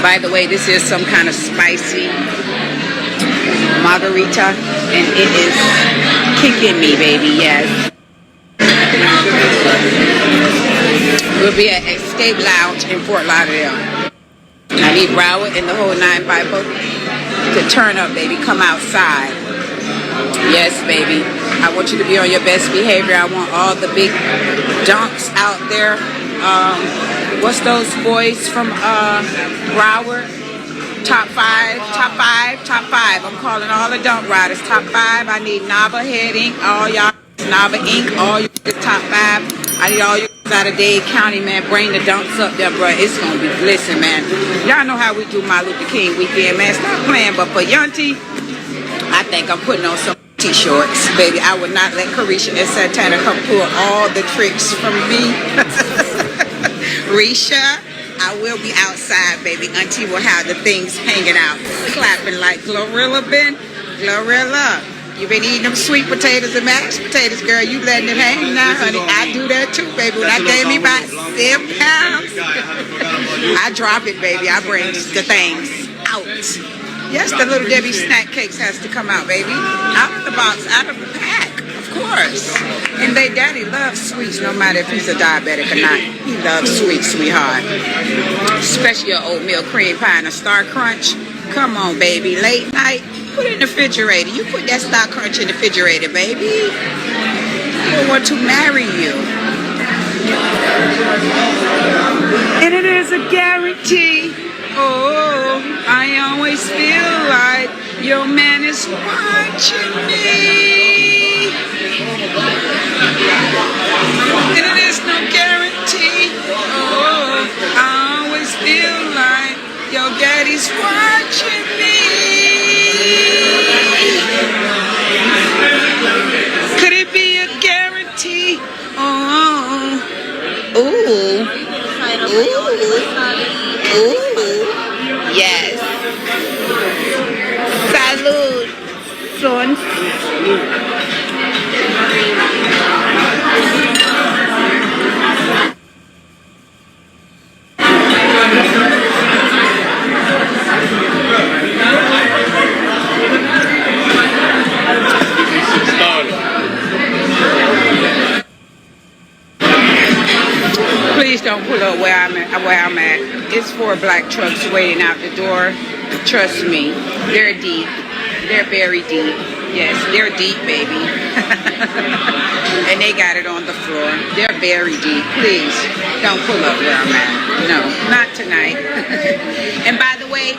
By the way, this is some kind of spicy margarita, and it is kicking me, baby. Yes. We'll be at Escape Lounge in Fort Lauderdale. I need Broward and the whole 9 Bible to turn up, baby. Come outside. Yes, baby. I want you to be on your best behavior. I want all the big dunks out there. What's those boys from Broward? Top five. I'm calling all the dunk riders. Top 5. I need Nava Head Inc. All y'all Nava Inc. All you top 5. I need all you out of Dade County, man. Bring the dunks up there, bro. It's gonna be listen, man. Y'all know how we do my Luther King weekend, man. Stop playing, but for Yunty, I think I'm putting on some t-shorts, baby. I would not let Carisha and Santana come pull all the tricks from me. Risha, I will be outside, baby. Auntie will have the things hanging out, clapping like Glorilla been. Glorilla, you been eating them sweet potatoes and mashed potatoes, girl. You letting it hang now, honey. I do that too, baby. When I gave me about 7 pounds, I drop it, baby. I bring the things out. Yes, the Little Debbie snack cakes has to come out, baby. Out of the box, out of the pack, of course. And they daddy loves sweets, no matter if he's a diabetic or not. He loves sweets, sweetheart. Especially your oatmeal cream pie and a Star Crunch. Come on, baby. Late night, put it in the refrigerator. You put that Star Crunch in the refrigerator, baby. I want to marry you. And it is a guarantee. Oh, I always feel like your man is watching me. And it is no guarantee. Oh, I always feel like your daddy's watching me. Could it be a guarantee? Oh, ooh, ooh, ooh. Yes. Salud, son. Please don't pull up where I'm at. It's 4 black trucks waiting out the door. Trust me, they're deep. They're very deep. Yes, they're deep, baby. And they got it on the floor. They're very deep. Please don't pull up where I'm at. No, not tonight. And by the way,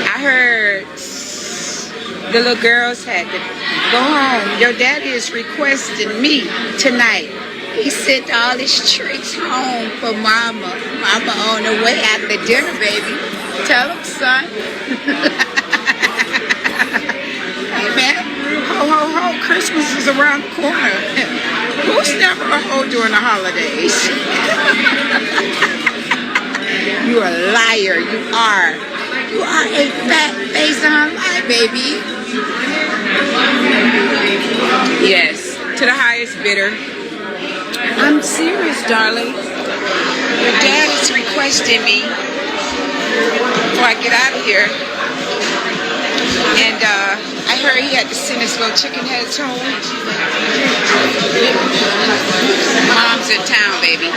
I heard the little girls had to go home. Your daddy is requesting me tonight. He sent all his tricks home for mama. Mama on the way after dinner, baby. Tell him, son. Hey, man. Ho, ho, ho. Christmas is around the corner. Who's never a hoe during the holidays? You a liar. You are. You are a fat face on lie, baby. Yes, to the highest bidder. I'm serious, darling. Your dad is requesting me before I get out of here. And I heard he had to send his little chicken heads home. Mom's in town, baby.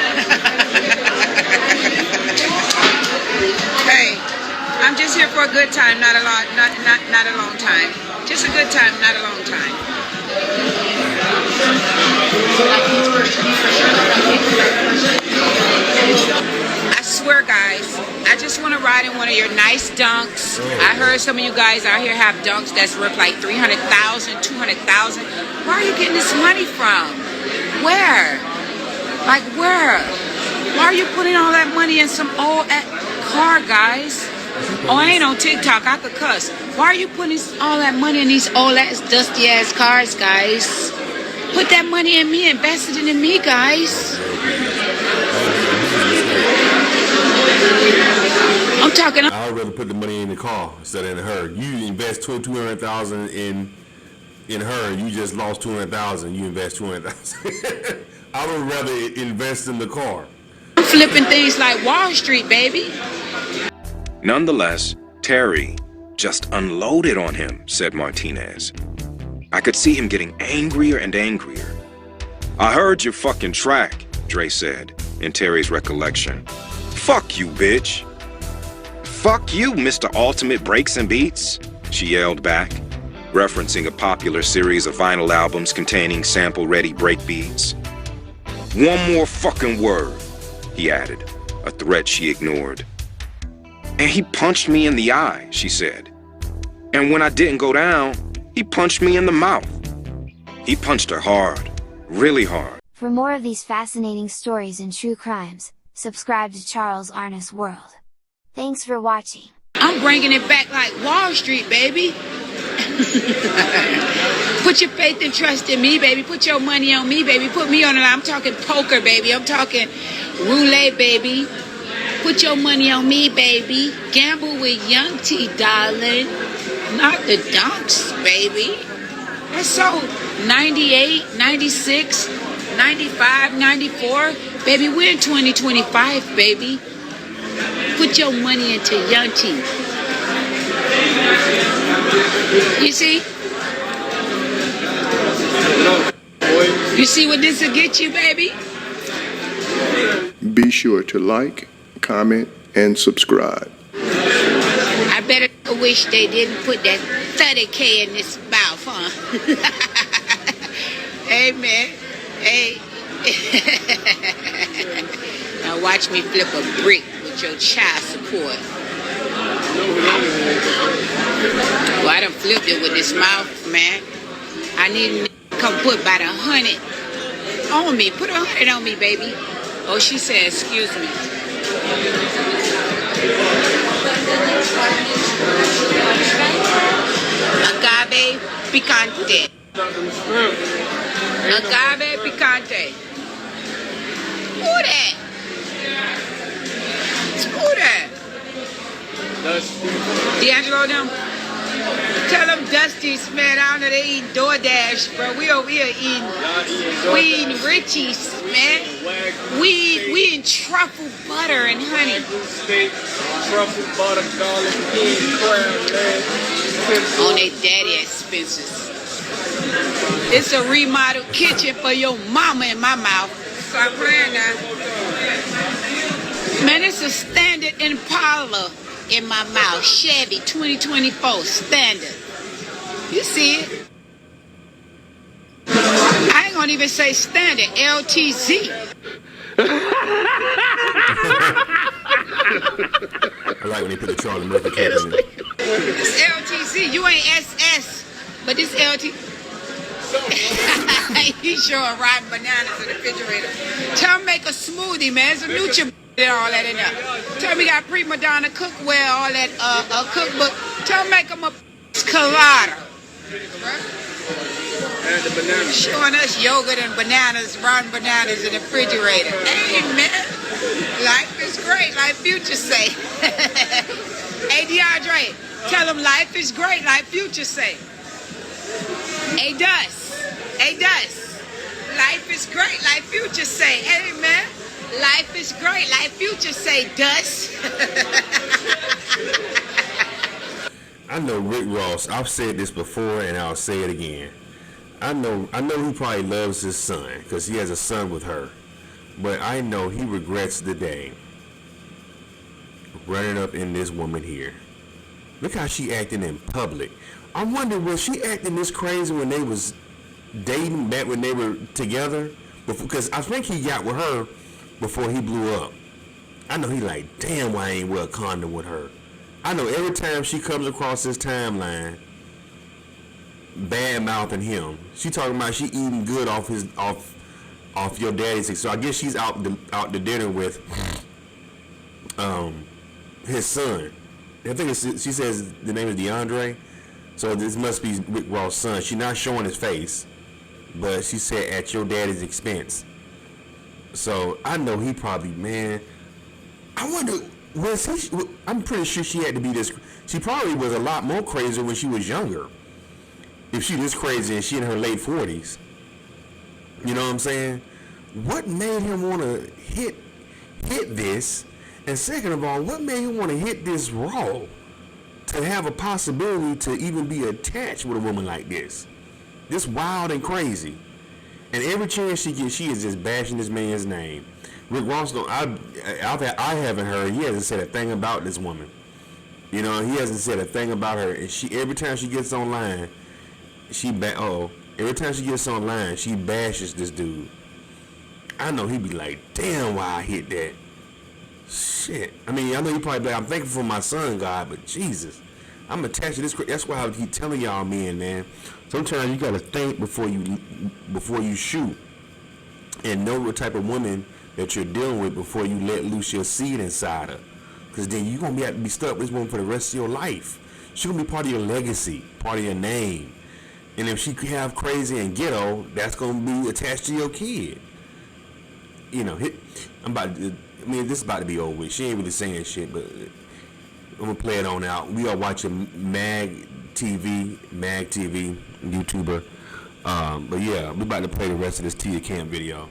Hey, I'm just here for a good time, not a long time. Just a good time, not a long time. I swear, guys, I just want to ride in one of your nice dunks. I heard some of you guys out here have dunks that's worth like $300,000, $200,000. Where are you getting this money from? Where? Like where? Why are you putting all that money in some old car, guys? Oh, I ain't on TikTok. I could cuss. Why are you putting all that money in these old ass, dusty ass cars, guys? Put that money in me. Invest it in me, guys. I'm talking. I would rather put the money in the car instead of in her. You invest $200,000 in in her, you just lost 200,000. You invest 200,000. I would rather invest in the car. I'm flipping things like Wall Street, baby. Nonetheless, Terry just unloaded on him, said Martinez. I could see him getting angrier and angrier. I heard your fucking track, Dre said, in Terry's recollection. Fuck you, bitch. Fuck you, Mr. Ultimate Breaks and Beats, she yelled back, referencing a popular series of vinyl albums containing sample-ready breakbeats. One more fucking word, he added, a threat she ignored. And he punched me in the eye, she said. And when I didn't go down, he punched me in the mouth. He punched her hard, really hard. For more of these fascinating stories and true crimes, subscribe to Charles Arnis World. Thanks for watching. I'm bringing it back like Wall Street, baby. Put your faith and trust in me, baby. Put your money on me, baby. Put me on the line. I'm talking poker, baby. I'm talking roulette, baby. Put your money on me, baby. Gamble with Young T, darling. Not the dunks, baby. That's so 98, 96, 95, 94. Baby, we're in 2025, baby. Put your money into Young T. You see? You see what this will get you, baby? Be sure to like, comment, and subscribe. I better wish they didn't put that 30K in this mouth, huh? Hey, man. Hey. Now watch me flip a brick with your child support. Well, I done flipped it with this mouth, man. I need to come put about 100 on me. Put 100 on me, baby. Oh, she said, excuse me. Agave picante. Agave picante. Who that? Who that? D'Angelo them? Tell them Dusty's, man. I don't know, they eating DoorDash, bro. We over here eating Richie's, man. We eating truffle butter and honey. Truffle butter, garlic, and crab, man. On their daddy expenses. It's a remodeled kitchen for your mama in my mouth. Stop playing now. Man, it's a standard Impala in my mouth. Chevy 2024 standard. You see it? I ain't gonna even say standard. LTZ. I like when they put the Charlie Murphy cap in it. It's LTZ. You ain't SS, but this LT. He's showing rotten bananas in the refrigerator. Tell him make a smoothie, man. It's a Nutra and all that in there. Tell me got prima donna cookware, all that cookbook. Tell him make him a colada. And the banana. Showing us yogurt and bananas, rotten bananas in the refrigerator. Hey, man. Life is great, like Future say. Hey, DeAndre, tell him life is great, like Future say. Hey, Dust. Hey, Dust. Life is great, like Future say. Hey, man. Life is great, like Future say, Dust. I know Rick Ross. I've said this before, and I'll say it again. I know he probably loves his son because he has a son with her. But I know he regrets the day running up in this woman here. Look how she acting in public. I wonder, was she acting this crazy when they was dating, back when they were together? Because I think he got with her before he blew up. I know he like, damn, why I ain't wear a condom with her. I know every time she comes across this timeline, bad mouthing him. She talking about she eating good off your daddy's. So I guess she's out to dinner with his son. I think she says the name is DeAndre. So this must be Rick Ross' son. She's not showing his face, but she said at your daddy's expense. So I know he probably, man. I wonder, was he? I'm pretty sure she had to be this. She probably was a lot more crazy when she was younger. if she this crazy and she in her late 40s. You know what I'm saying? What made him want to hit this? And second of all, what made him want to hit this raw to have a possibility to even be attached with a woman like this? This wild and crazy. And every chance she gets, she is just bashing this man's name. Rick Ross, I haven't heard, he hasn't said a thing about this woman. You know, he hasn't said a thing about her. And every time she gets online, every time she gets online, she bashes this dude. I know he'd be like, damn, why I hit that. Shit. I mean, I know he probably be like, I'm thankful for my son, God, but Jesus, I'm attached to this. That's why I keep telling y'all, man. Sometimes you gotta think before you shoot, and know what type of woman that you're dealing with before you let loose your seed inside her. Because then you're gonna be stuck with this woman for the rest of your life. She's gonna be part of your legacy, part of your name. And if she have crazy and ghetto, that's gonna be attached to your kid. You know, this is about to be over with. She ain't really saying shit, but I'm gonna play it on out. We are watching Mag TV, YouTuber. But yeah, we're about to play the rest of this Tia Kemp video,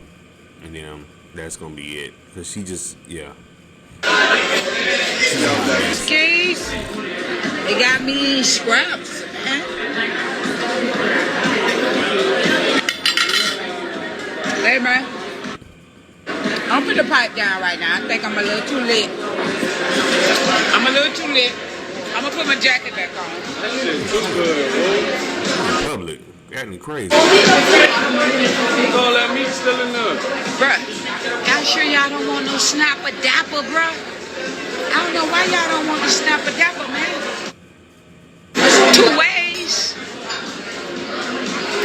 and then that's gonna be it. Cause she just, yeah. Skis, they got me scraps, man. Hey, man. I'm putting the pipe down right now. I think I'm a little too lit. I'm gonna put my jacket back on. That shit too good, bro. Public, acting crazy. You gonna let me still in there? Bruh, y'all sure y'all don't want no snapper dapper, bruh? I don't know why y'all don't want the snapper dapper, man. There's two ways.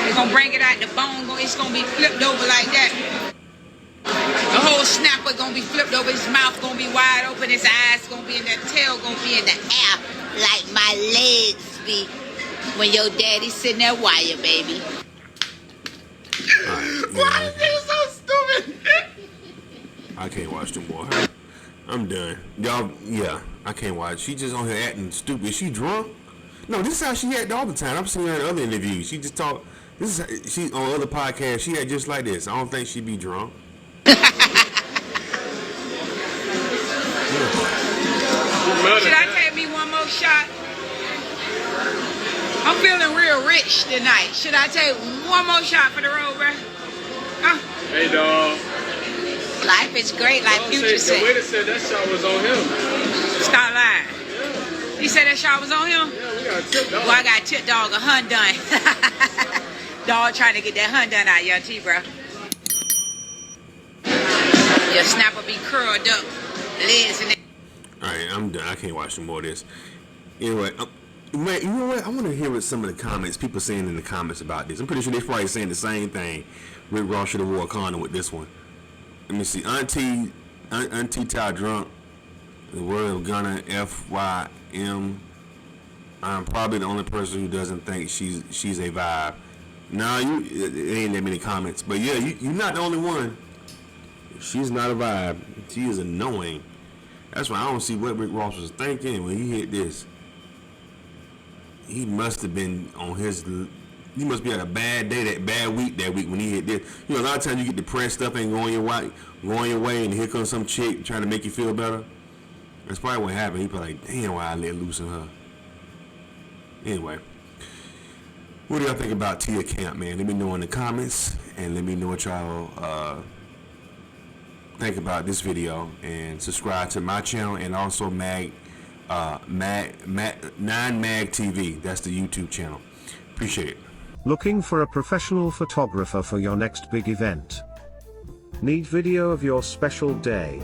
They're gonna bring it out the bone. It's gonna be flipped over like that. The whole snapper gonna be flipped over. His mouth gonna be wide open. His eyes gonna be in the tail, gonna be in the air like my legs be when your daddy sitting there wire, baby. Why is this so stupid? I can't watch no more. I'm done. Y'all, yeah, I can't watch. She just on here acting stupid. Is she drunk? No, this is how she act all the time. I've seen her in other interviews. She just talk. She on other podcasts. She act just like this. I don't think she be drunk. Should I take me one more shot? I'm feeling real rich tonight. Should I take one more shot for the road, bruh? Huh? Hey, dog. Life is great, like Future said. The waiter said that shot was on him. Stop lying. Yeah. He said that shot was on him? Yeah, we got a tip dog. Well, I got a tip dog, a hun done. Dog trying to get that hun done out of your teeth, bro. Your snapper be curled up, legs in it. Alright, I'm done. I can't watch no more of this. Anyway, man, you know what? I want to hear what some of the comments, people saying in the comments about this. I'm pretty sure they're probably saying the same thing. Rick Ross should have wore a condom with this one. Let me see. Auntie Ty drunk. The word of Gunna FYM. I'm probably the only person who doesn't think she's a vibe. Nah, it ain't that many comments. But yeah, you're not the only one. She's not a vibe. She is annoying. That's why I don't see what Rick Ross was thinking when he hit this. He must have been on his. He must be at a bad day, that bad week that week when he hit this. You know, a lot of times you get depressed, stuff ain't going your way, and here comes some chick trying to make you feel better. That's probably what happened. He probably like, damn, why I let loose on her. Anyway, what do y'all think about Tia Kemp, man? Let me know in the comments, and let me know what y'all think about this video, and subscribe to my channel, and also 9 Mag TV. That's the YouTube channel. Appreciate it. Looking for a professional photographer for your next big event? Need video of your special day?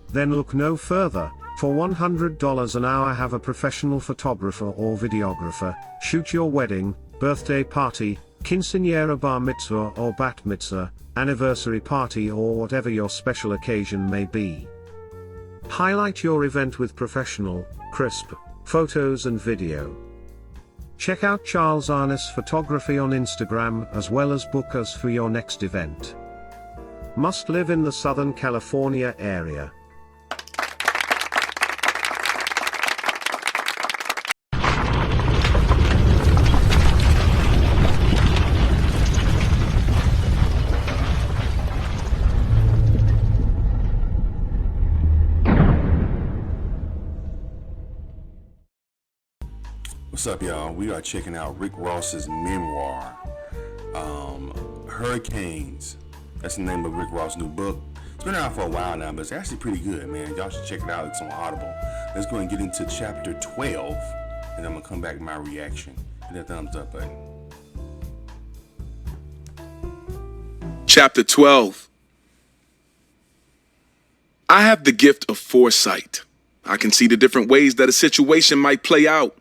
Then look no further. For $100 an hour, have a professional photographer or videographer shoot your wedding, birthday party, quinceañera, bar mitzvah or bat mitzvah, anniversary party, or whatever your special occasion may be. Highlight your event with professional, crisp photos and video. Check out Charles Arness Photography on Instagram, as well as book us for your next event. Must live in the Southern California area. What's up, y'all? We are checking out Rick Ross's memoir, Hurricanes. That's the name of Rick Ross's new book. It's been out for a while now, but it's actually pretty good, man. Y'all should check it out. It's on Audible. Let's go and get into chapter 12, and I'm going to come back with my reaction. Hit that thumbs up button. Chapter 12. I have the gift of foresight. I can see the different ways that a situation might play out.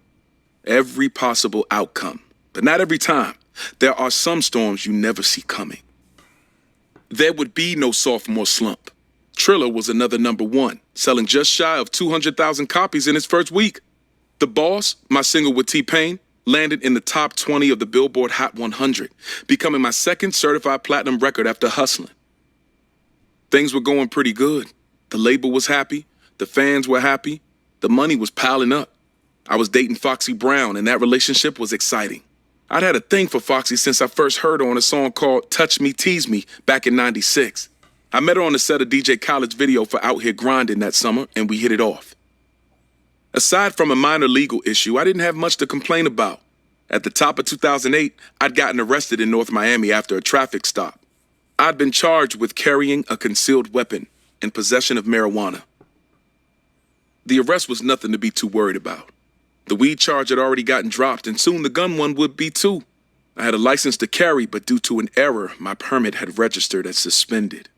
Every possible outcome. But not every time. There are some storms you never see coming. There would be no sophomore slump. Triller was another #1, selling just shy of 200,000 copies in its first week. The Boss, my single with T-Pain, landed in the top 20 of the Billboard Hot 100, becoming my second certified platinum record after Hustling. Things were going pretty good. The label was happy, the fans were happy, the money was piling up. I was dating Foxy Brown, and that relationship was exciting. I'd had a thing for Foxy since I first heard her on a song called Touch Me, Tease Me back in '96. I met her on the set of DJ Khaled's video for Out Here Grinding that summer, and we hit it off. Aside from a minor legal issue, I didn't have much to complain about. At the top of 2008, I'd gotten arrested in North Miami after a traffic stop. I'd been charged with carrying a concealed weapon and possession of marijuana. The arrest was nothing to be too worried about. The weed charge had already gotten dropped, and soon the gun one would be too. I had a license to carry, but due to an error, my permit had registered as suspended.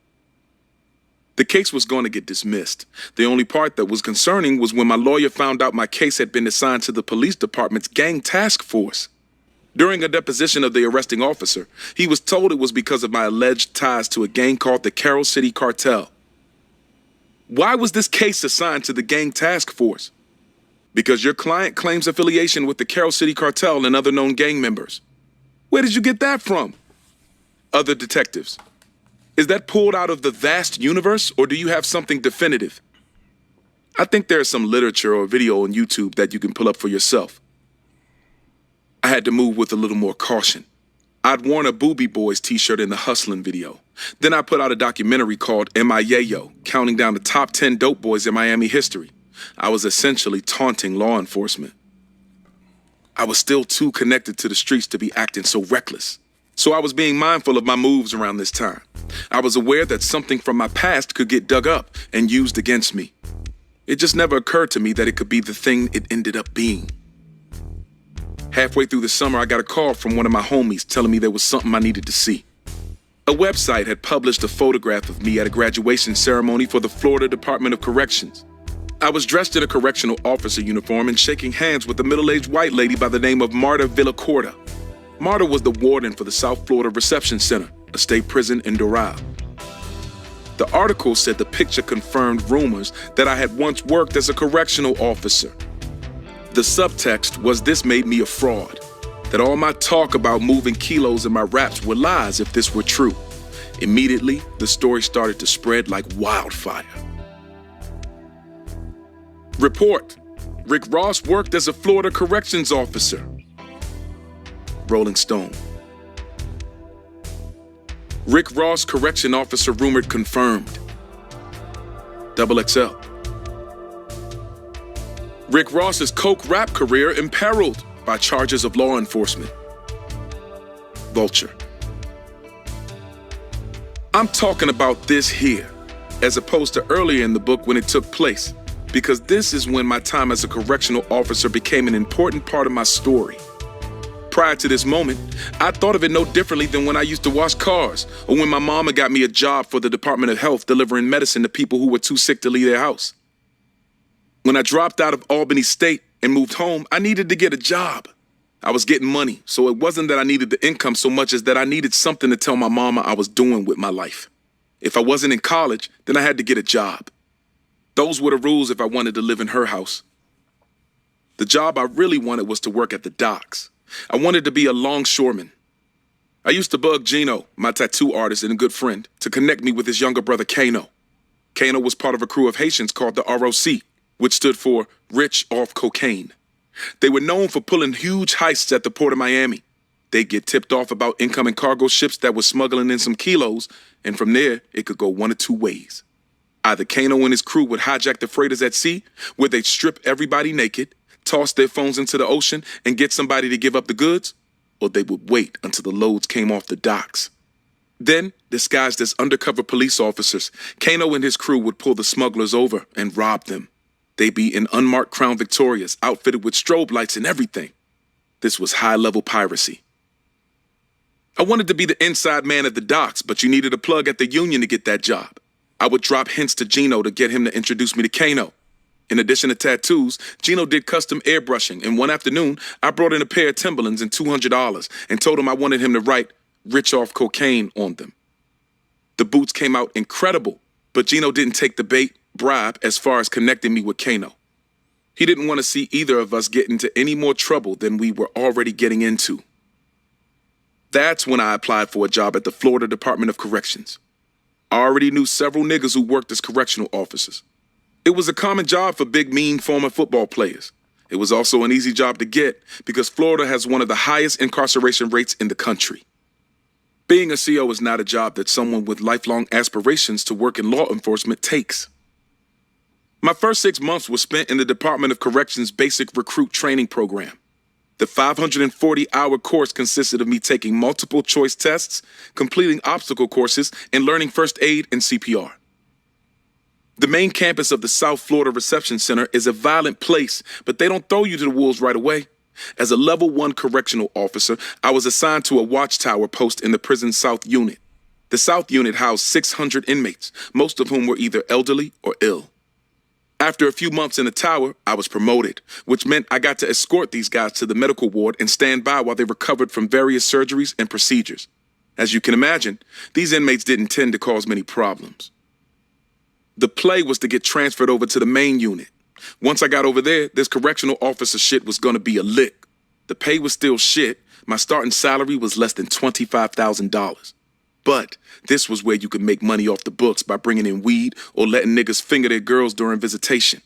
The case was going to get dismissed. The only part that was concerning was when my lawyer found out my case had been assigned to the police department's gang task force. During a deposition of the arresting officer, he was told it was because of my alleged ties to a gang called the Carroll City Cartel. Why was this case assigned to the gang task force? Because your client claims affiliation with the Carroll City Cartel and other known gang members. Where did you get that from? Other detectives. Is that pulled out of the vast universe, or do you have something definitive? I think there is some literature or video on YouTube that you can pull up for yourself. I had to move with a little more caution. I'd worn a Boobie Boys t-shirt in the Hustlin' video. Then I put out a documentary called M.I.A.Y.O., counting down the top 10 dope boys in Miami history. I was essentially taunting law enforcement. I was still too connected to the streets to be acting so reckless. So I was being mindful of my moves around this time. I was aware that something from my past could get dug up and used against me. It just never occurred to me that it could be the thing it ended up being. Halfway through the summer, I got a call from one of my homies telling me there was something I needed to see. A website had published a photograph of me at a graduation ceremony for the Florida Department of Corrections. I was dressed in a correctional officer uniform and shaking hands with a middle-aged white lady by the name of Marta Villacorta. Marta was the warden for the South Florida Reception Center, a state prison in Doral. The article said the picture confirmed rumors that I had once worked as a correctional officer. The subtext was this made me a fraud, that all my talk about moving kilos in my raps were lies if this were true. Immediately, the story started to spread like wildfire. Report: Rick Ross worked as a Florida corrections officer. Rolling Stone. Rick Ross, correction officer rumored confirmed. XXL. Rick Ross's coke rap career imperiled by charges of law enforcement. Vulture. I'm talking about this here, as opposed to earlier in the book when it took place, because this is when my time as a correctional officer became an important part of my story. Prior to this moment, I thought of it no differently than when I used to wash cars, or when my mama got me a job for the Department of Health delivering medicine to people who were too sick to leave their house. When I dropped out of Albany State and moved home, I needed to get a job. I was getting money, so it wasn't that I needed the income so much as that I needed something to tell my mama I was doing with my life. If I wasn't in college, then I had to get a job. Those were the rules if I wanted to live in her house. The job I really wanted was to work at the docks. I wanted to be a longshoreman. I used to bug Gino, my tattoo artist and a good friend, to connect me with his younger brother Kano. Kano was part of a crew of Haitians called the ROC, which stood for Rich Off Cocaine. They were known for pulling huge heists at the port of Miami. They'd get tipped off about incoming cargo ships that were smuggling in some kilos, and from there, it could go one of two ways. Either Kano and his crew would hijack the freighters at sea, where they'd strip everybody naked, toss their phones into the ocean and get somebody to give up the goods, or they would wait until the loads came off the docks. Then, disguised as undercover police officers, Kano and his crew would pull the smugglers over and rob them. They'd be in unmarked Crown Victorias, outfitted with strobe lights and everything. This was high-level piracy. I wanted to be the inside man at the docks, but you needed a plug at the union to get that job. I would drop hints to Gino to get him to introduce me to Kano. In addition to tattoos, Gino did custom airbrushing, and one afternoon, I brought in a pair of Timberlands and $200 and told him I wanted him to write "rich off cocaine" on them. The boots came out incredible, but Gino didn't take the bribe as far as connecting me with Kano. He didn't want to see either of us get into any more trouble than we were already getting into. That's when I applied for a job at the Florida Department of Corrections. I already knew several niggas who worked as correctional officers. It was a common job for big, mean former football players. It was also an easy job to get because Florida has one of the highest incarceration rates in the country. Being a CO is not a job that someone with lifelong aspirations to work in law enforcement takes. My first 6 months was spent in the Department of Corrections Basic Recruit Training Program. The 540-hour course consisted of me taking multiple choice tests, completing obstacle courses, and learning first aid and CPR. The main campus of the South Florida Reception Center is a violent place, but they don't throw you to the wolves right away. As a level 1 correctional officer, I was assigned to a watchtower post in the prison's South Unit. The South Unit housed 600 inmates, most of whom were either elderly or ill. After a few months in the tower, I was promoted, which meant I got to escort these guys to the medical ward and stand by while they recovered from various surgeries and procedures. As you can imagine, these inmates didn't tend to cause many problems. The play was to get transferred over to the main unit. Once I got over there, this correctional officer shit was gonna be a lick. The pay was still shit. My starting salary was less than $25,000. But this was where you could make money off the books by bringing in weed or letting niggas finger their girls during visitation.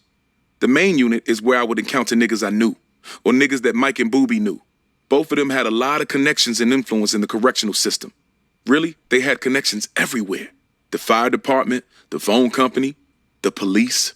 The main unit is where I would encounter niggas I knew, or niggas that Mike and Booby knew. Both of them had a lot of connections and influence in the correctional system. Really, they had connections everywhere. The fire department, the phone company, the police.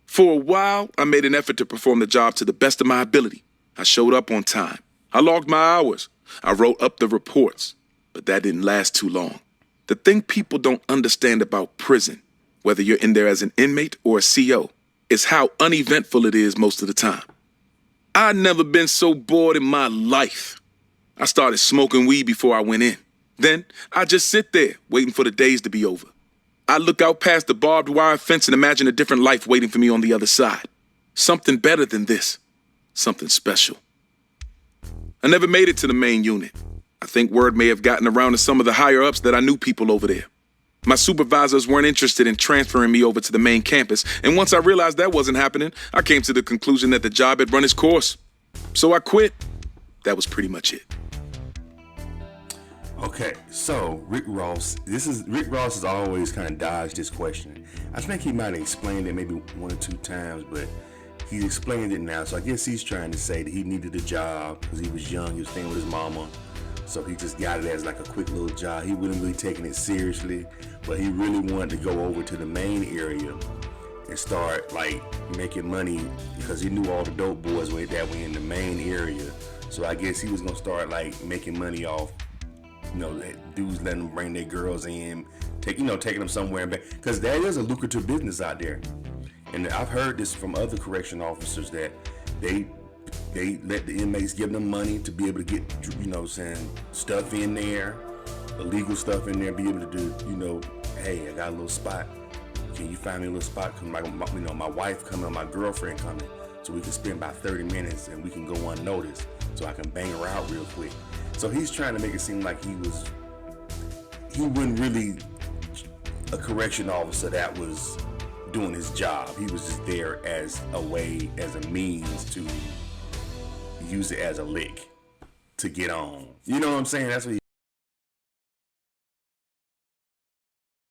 For a while, I made an effort to perform the job to the best of my ability. I showed up on time. I logged my hours. I wrote up the reports. But that didn't last too long. The thing people don't understand about prison, whether you're in there as an inmate or a CO, is how uneventful it is most of the time. I'd never been so bored in my life. I started smoking weed before I went in. Then I'd just sit there, waiting for the days to be over. I'd look out past the barbed wire fence and imagine a different life waiting for me on the other side. Something better than this. Something special. I never made it to the main unit. I think word may have gotten around to some of the higher-ups that I knew people over there. My supervisors weren't interested in transferring me over to the main campus, and once I realized that wasn't happening, I came to the conclusion that the job had run its course. So I quit. That was pretty much it. Okay, so Rick Ross has always kind of dodged this question. I think he might have explained it maybe 1 or 2 times, but he explained it now. So I guess he's trying to say that he needed a job because he was young, he was staying with his mama. So he just got it as like a quick little job. He wasn't really taking it seriously, but he really wanted to go over to the main area and start like making money because he knew all the dope boys that were in the main area. So I guess he was gonna start like making money off, dudes letting them bring their girls in, taking them somewhere back, because that is a lucrative business out there. And I've heard this from other correction officers that they let the inmates give them money to be able to get, stuff in there, illegal stuff in there, be able to do, hey, I got a little spot. Can you find me a little spot? Cause my wife coming, my girlfriend coming, so we can spend about 30 minutes and we can go unnoticed, so I can bang her out real quick. So he's trying to make it seem like he wasn't really a correction officer that was doing his job. He was just there as a way, as a means to use it as a lick to get on. You know what I'm saying? That's what